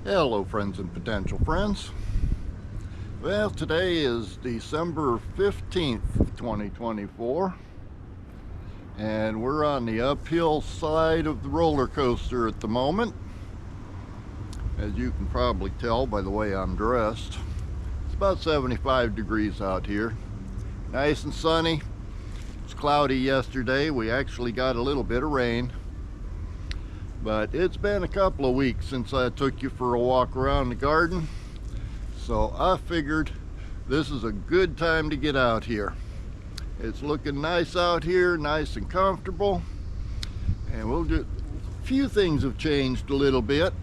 Hello friends and potential friends. Well, today is December 15th, 2024, and we're on the uphill side of the roller coaster at the moment. As you can probably tell by the way I'm dressed, it's about 75 degrees out here. Nice and sunny. It's cloudy yesterday. We actually got a little bit of rain. But it's been a couple of weeks since I took you for a walk around the garden, so I figured this is a good time to get out here. It's looking nice out here, nice and comfortable, and a few things have changed a little bit.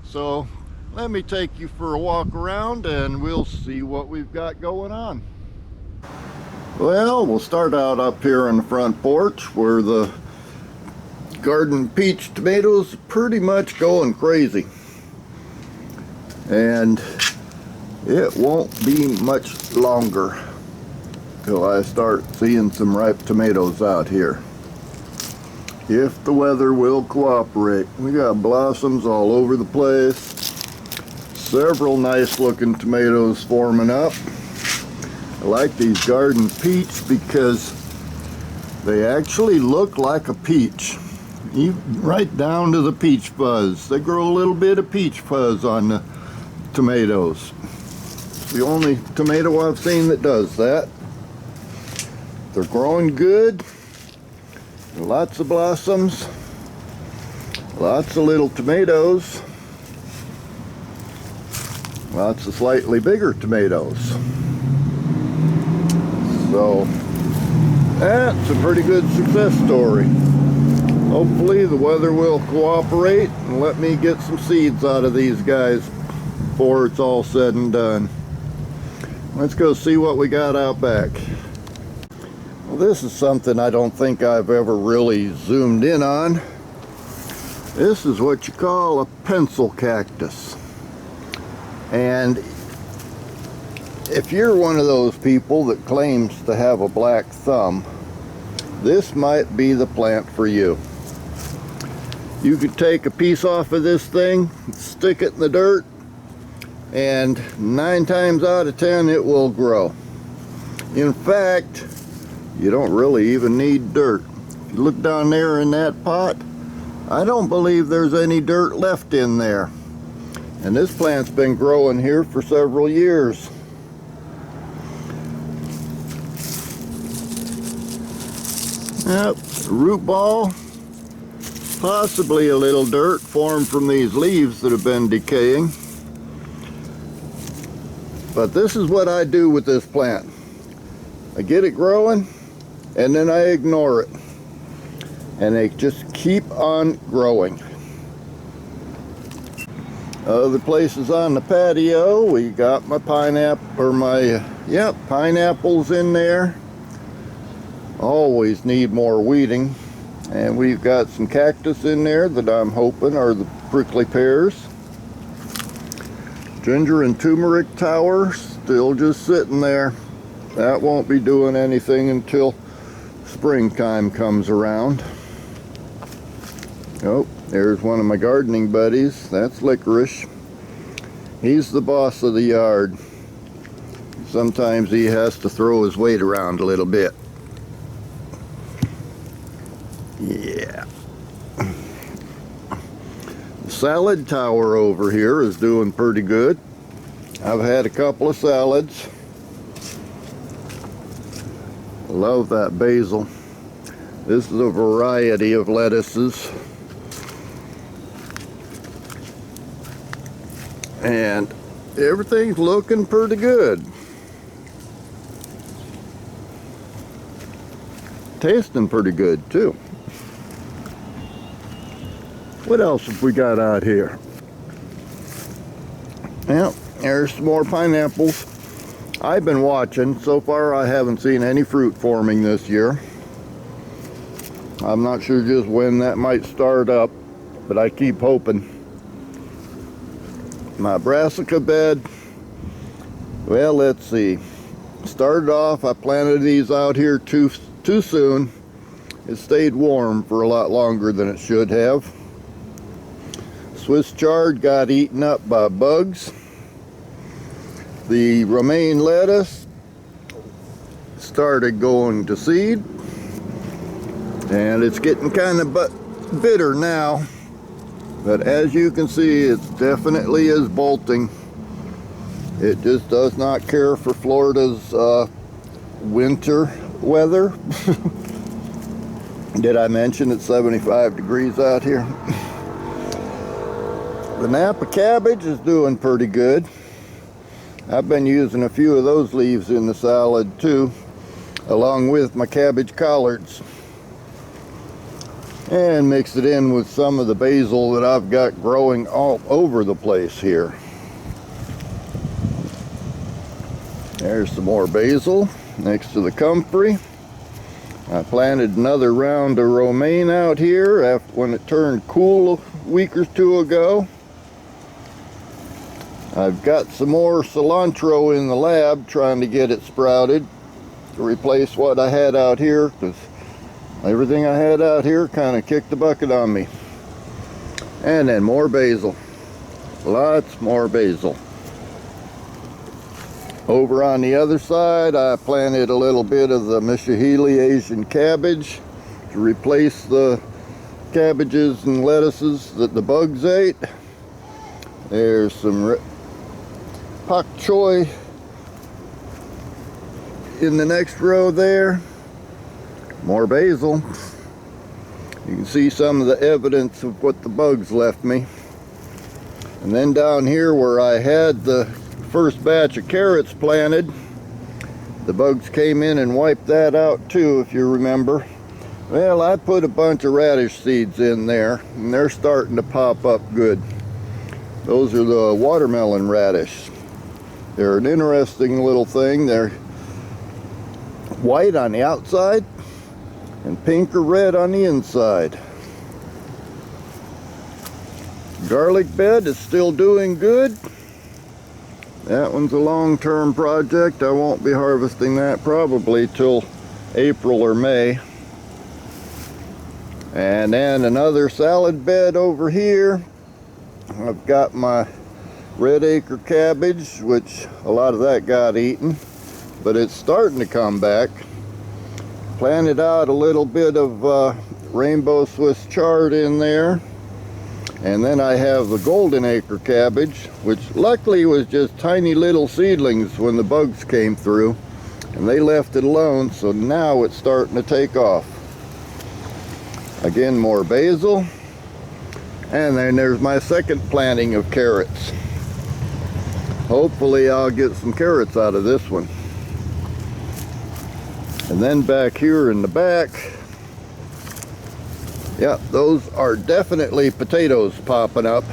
So let me take you for a walk around and we'll see what we've got going on. Well, we'll start out up here on the front porch where the garden peach tomatoes pretty much going crazy, and it won't be much longer till I start seeing some ripe tomatoes out here, if the weather will cooperate. We got blossoms all over the place, several nice looking tomatoes forming up. I like these garden peach because they actually look like a peach. Right down to the peach fuzz. They grow a little bit of peach fuzz on the tomatoes. It's the only tomato I've seen that does that. They're growing good. Lots of blossoms. Lots of little tomatoes. Lots of slightly bigger tomatoes. So that's a pretty good success story. Hopefully the weather will cooperate and let me get some seeds out of these guys before it's all said and done. Let's go see what we got out back. Well, this is something I don't think I've ever really zoomed in on. This is what you call a pencil cactus. And if you're one of those people that claims to have a black thumb, this might be the plant for you. You could take a piece off of this thing, stick it in the dirt, and 9 times out of 10 it will grow. In fact, you don't really even need dirt. If you look down there in that pot, I don't believe there's any dirt left in there. And this plant's been growing here for several years. Yep, root ball. Possibly a little dirt formed from these leaves that have been decaying. But this is what I do with this plant. I get it growing and then I ignore it. And they just keep on growing. Other places on the patio, we got my pineapples in there. Always need more weeding. And we've got some cactus in there that I'm hoping are the prickly pears. Ginger and turmeric tower still just sitting there. That won't be doing anything until springtime comes around. Oh, there's one of my gardening buddies. That's Licorice. He's the boss of the yard. Sometimes he has to throw his weight around a little bit. Yeah. The salad tower over here is doing pretty good. I've had a couple of salads. Love that basil. This is a variety of lettuces. And everything's looking pretty good. Tasting pretty good too. What else have we got out here? Well, there's some more pineapples. I've been watching. So far I haven't seen any fruit forming this year. I'm not sure just when that might start up, but I keep hoping. My brassica bed, well, let's see. Started off, I planted these out here too soon. It stayed warm for a lot longer than it should have. Swiss chard got eaten up by bugs. The romaine lettuce started going to seed, and it's getting kind of bitter now, but as you can see, it definitely is bolting. It just does not care for Florida's winter weather. Did I mention it's 75 degrees out here? The Napa cabbage is doing pretty good. I've been using a few of those leaves in the salad too, along with my cabbage collards, and mix it in with some of the basil that I've got growing all over the place here. There's some more basil next to the comfrey. I planted another round of romaine out here after when it turned cool a week or two ago. I've got some more cilantro in the lab trying to get it sprouted to replace what I had out here, because everything I had out here kind of kicked the bucket on me. And then more basil. Lots more basil. Over on the other side, I planted a little bit of the Mishahili Asian cabbage to replace the cabbages and lettuces that the bugs ate. There's some pak choy in the next row there. More basil. You can see some of the evidence of what the bugs left me. And then down here where I had the first batch of carrots planted, the bugs came in and wiped that out too, if you remember. Well, I put a bunch of radish seeds in there, and they're starting to pop up good. Those are the watermelon radish. They're an interesting little thing. They're white on the outside and pink or red on the inside. Garlic bed is still doing good. That one's a long-term project. I won't be harvesting that probably till April or May. And then another salad bed over here. I've got my red acre cabbage, which a lot of that got eaten, but it's starting to come back. Planted out a little bit of rainbow Swiss chard in there. And then I have the golden acre cabbage, which luckily was just tiny little seedlings when the bugs came through, and they left it alone, so now it's starting to take off. Again, more basil. And then there's my second planting of carrots. Hopefully I'll get some carrots out of this one. And then back here in the back, yeah, those are definitely potatoes popping up,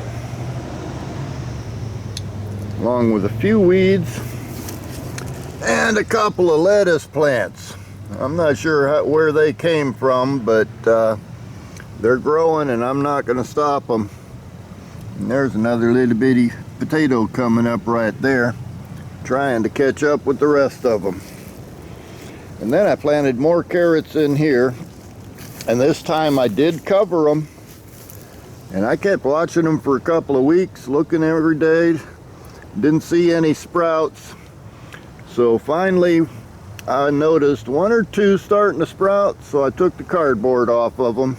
along with a few weeds and a couple of lettuce plants. I'm not sure where they came from, but they're growing and I'm not going to stop them. And there's another little bitty potato coming up right there, trying to catch up with the rest of them. And then I planted more carrots in here, and this time I did cover them, and I kept watching them for a couple of weeks, looking every day, didn't see any sprouts. So finally I noticed one or two starting to sprout, so I took the cardboard off of them,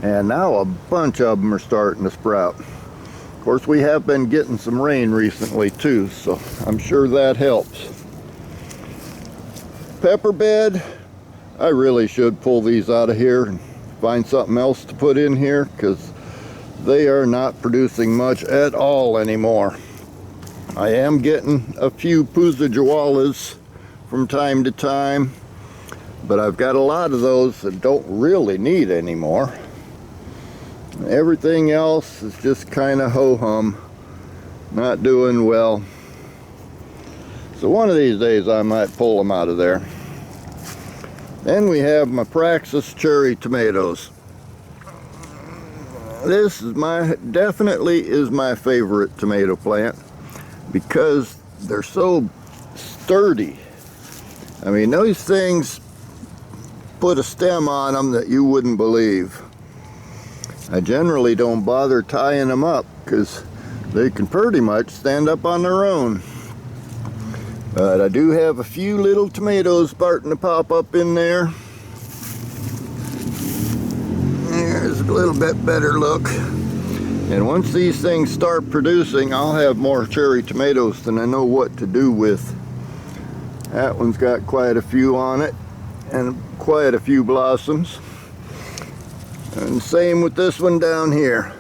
and now a bunch of them are starting to sprout. Of course, we have been getting some rain recently too, so I'm sure that helps. Pepper bed, I really should pull these out of here and find something else to put in here, because they are not producing much at all anymore. I am getting a few Puzajawalas from time to time, but I've got a lot of those that don't really need anymore. Everything else is just kind of ho-hum, not doing well. So one of these days I might pull them out of there. Then we have my Praxis cherry tomatoes. This is definitely is my favorite tomato plant, because they're so sturdy. I mean, those things put a stem on them that you wouldn't believe. I generally don't bother tying them up because they can pretty much stand up on their own. But I do have a few little tomatoes starting to pop up in there. There's a little bit better look. And once these things start producing, I'll have more cherry tomatoes than I know what to do with. That one's got quite a few on it and quite a few blossoms. And same with this one down here.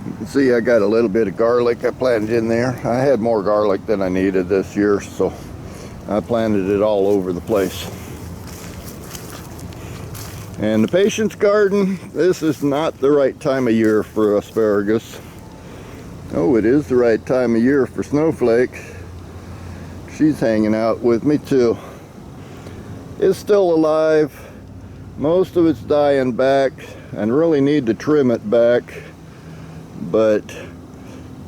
You can see I got a little bit of garlic I planted in there. I had more garlic than I needed this year, so I planted it all over the place. And the patient's garden, this is not the right time of year for asparagus. Oh, it is the right time of year for Snowflake. She's hanging out with me too. It's still alive. Most of it's dying back and really need to trim it back. But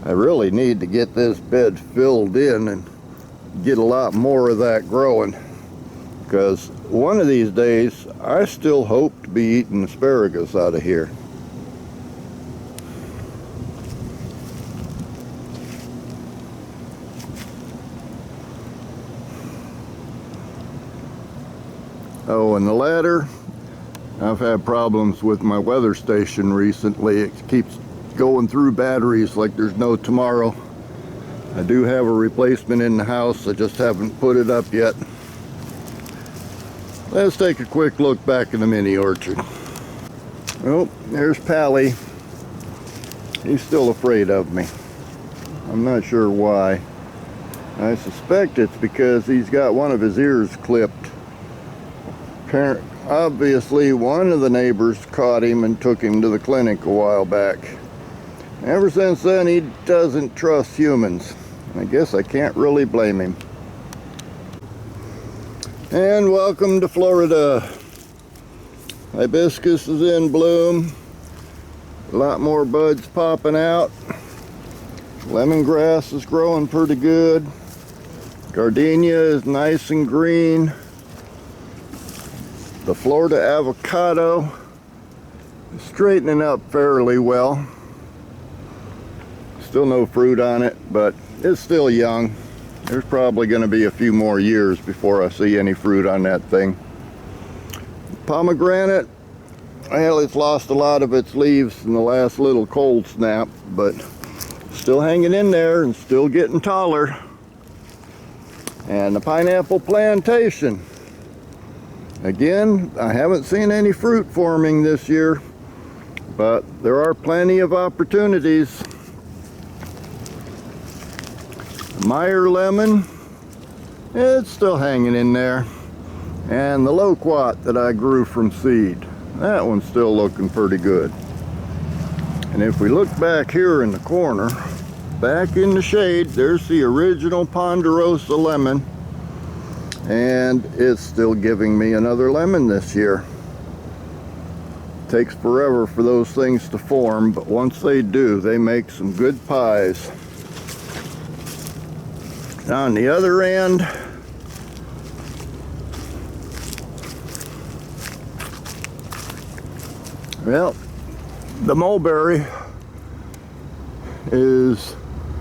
I really need to get this bed filled in and get a lot more of that growing. Because one of these days, I still hope to be eating asparagus out of here. Oh, and the ladder, I've had problems with my weather station recently. It keeps going through batteries like there's no tomorrow. I do have a replacement in the house, I just haven't put it up yet. Let's take a quick look back in the mini orchard. Oh, there's Pally. He's still afraid of me. I'm not sure why. I suspect it's because he's got one of his ears clipped. Obviously, one of the neighbors caught him and took him to the clinic a while back. Ever since then, he doesn't trust humans. I guess I can't really blame him. And welcome to Florida. Hibiscus is in bloom. A lot more buds popping out. Lemongrass is growing pretty good. Gardenia is nice and green. The Florida avocado is straightening up fairly well. Still no fruit on it, but it's still young. There's probably going to be a few more years before I see any fruit on that thing. Pomegranate, well, it's lost a lot of its leaves in the last little cold snap, but still hanging in there and still getting taller. And the pineapple plantation. Again, I haven't seen any fruit forming this year, but there are plenty of opportunities. Meyer lemon, it's still hanging in there. And the loquat that I grew from seed, that one's still looking pretty good. And if we look back here in the corner, back in the shade, there's the original Ponderosa lemon. And it's still giving me another lemon this year. Takes forever for those things to form, but once they do, they make some good pies. On the other end, well, the mulberry is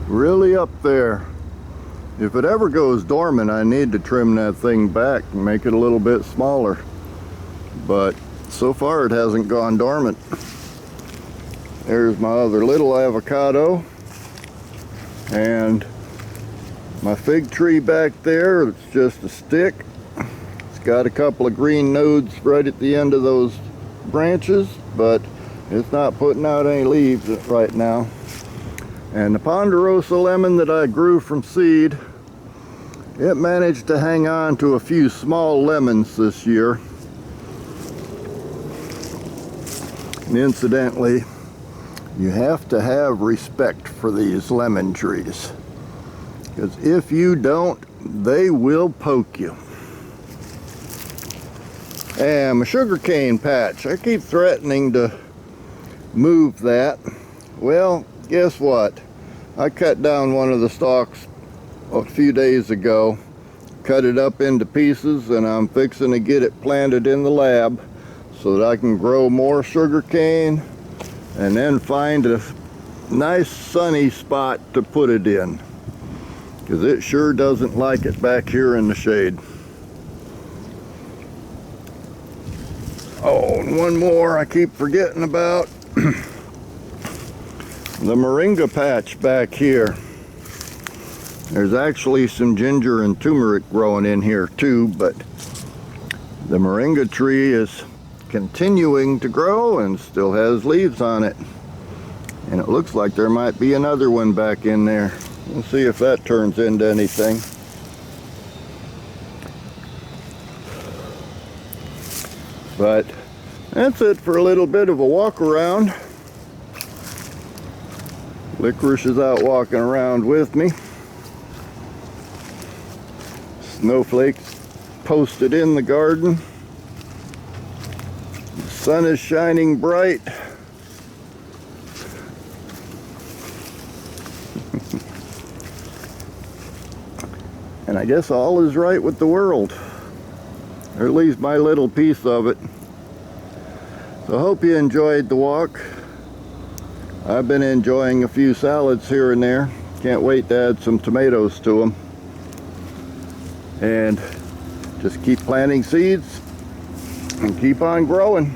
really up there. If it ever goes dormant, I need to trim that thing back and make it a little bit smaller. But so far it hasn't gone dormant. There's my other little avocado. And my fig tree back there, it's just a stick. It's got a couple of green nodes right at the end of those branches, but it's not putting out any leaves right now. And the Ponderosa lemon that I grew from seed, it managed to hang on to a few small lemons this year. And incidentally, you have to have respect for these lemon trees, because if you don't, they will poke you. And my sugarcane patch, I keep threatening to move that. Well, guess what? I cut down one of the stalks a few days ago, cut it up into pieces, and I'm fixing to get it planted in the lab so that I can grow more sugar cane and then find a nice sunny spot to put it in, because it sure doesn't like it back here in the shade. Oh, and one more I keep forgetting about. The moringa patch back here. There's actually some ginger and turmeric growing in here too, but the moringa tree is continuing to grow and still has leaves on it. And it looks like there might be another one back in there. We'll see if that turns into anything. But that's it for a little bit of a walk around. Licorice is out walking around with me. Snowflakes posted in the garden. The sun is shining bright. And I guess all is right with the world, or at least my little piece of it. So I hope you enjoyed the walk. I've been enjoying a few salads here and there. Can't wait to add some tomatoes to them. And just keep planting seeds and keep on growing.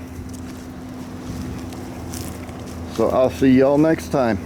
So I'll see y'all next time.